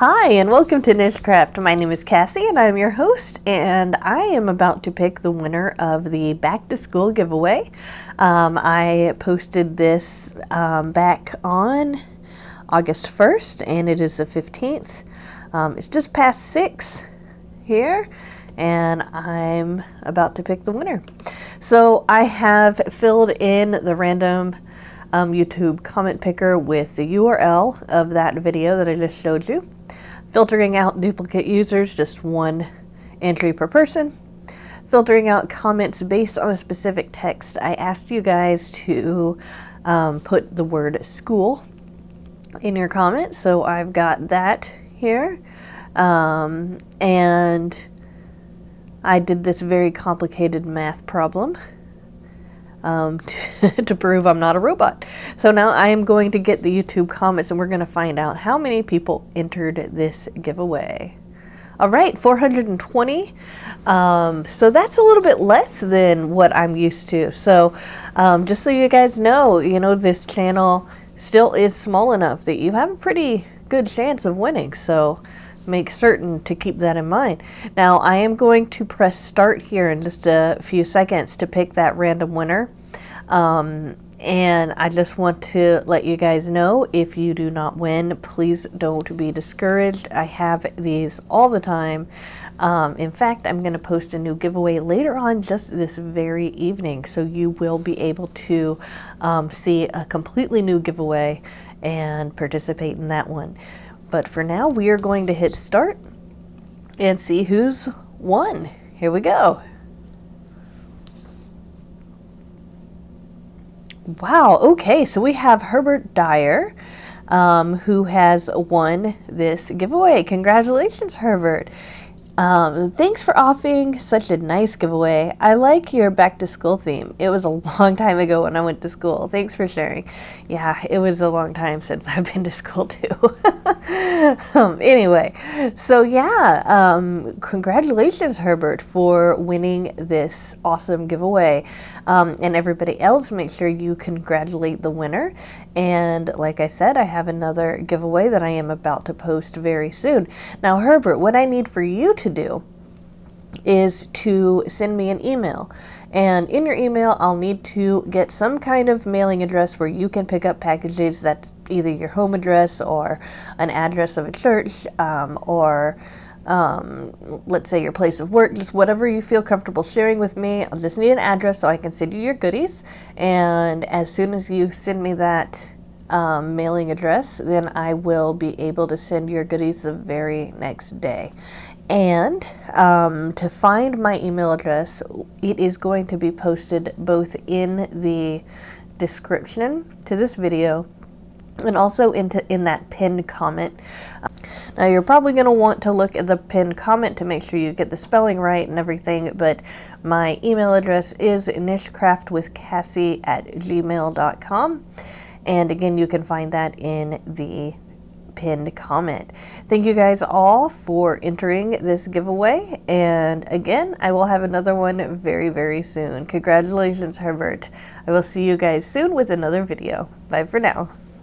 Hi, and welcome to Nichecraft. My name is Kassi, and I'm your host, and I am about to pick the winner of the Back to School giveaway. I posted this back on August 1st, and it is the 15th. It's just past 6 here, and I'm about to pick the winner. So I have filled in the random YouTube comment picker with the URL of that video that I just showed you. Filtering out duplicate users, just one entry per person. Filtering out comments based on a specific text. I asked you guys to put the word school in your comment, so I've got that here. And I did this very complicated math problem to prove I'm not a robot. So now I am going to get the YouTube comments and we're going to find out how many people entered this giveaway. All right, 420. So that's a little bit less than what I'm used to. So just so you guys know, this channel still is small enough that you have a pretty good chance of winning. So make certain to keep that in mind. Now I am going to press start here in just a few seconds to pick that random winner. And I just want to let you guys know, if you do not win, please don't be discouraged. I have these all the time. In fact, I'm going to post a new giveaway later on just this very evening. So you will be able to see a completely new giveaway and participate in that one. But for now, we are going to hit start and see who's won. Here we go. Wow, okay, so we have Herbert Dyer, who has won this giveaway. Congratulations, Herbert. Thanks for offering such a nice giveaway. I like your back to school theme. It was a long time ago when I went to school. Thanks for sharing. Yeah, it was a long time since I've been to school too. Anyway, so yeah, congratulations, Herbert, for winning this awesome giveaway. And everybody else, make sure you congratulate the winner. And like I said, I have another giveaway that I am about to post very soon. Now, Herbert, what I need for you to do is to send me an email. And in your email, I'll need to get some kind of mailing address where you can pick up packages. That's either your home address or an address of a church, or let's say your place of work, just whatever you feel comfortable sharing with me. I'll just need an address so I can send you your goodies. And as soon as you send me that mailing address, then I will be able to send your goodies the very next day. And to find my email address, it is going to be posted both in the description to this video and also in that pinned comment. Now you're probably going to want to look at the pinned comment to make sure you get the spelling right and everything, but my email address is nichecraftwithkassi@gmail.com. And again, you can find that in the pinned comment. Thank you guys all for entering this giveaway, and again, I will have another one very, very soon. Congratulations, Herbert. I will see you guys soon with another video. Bye for now.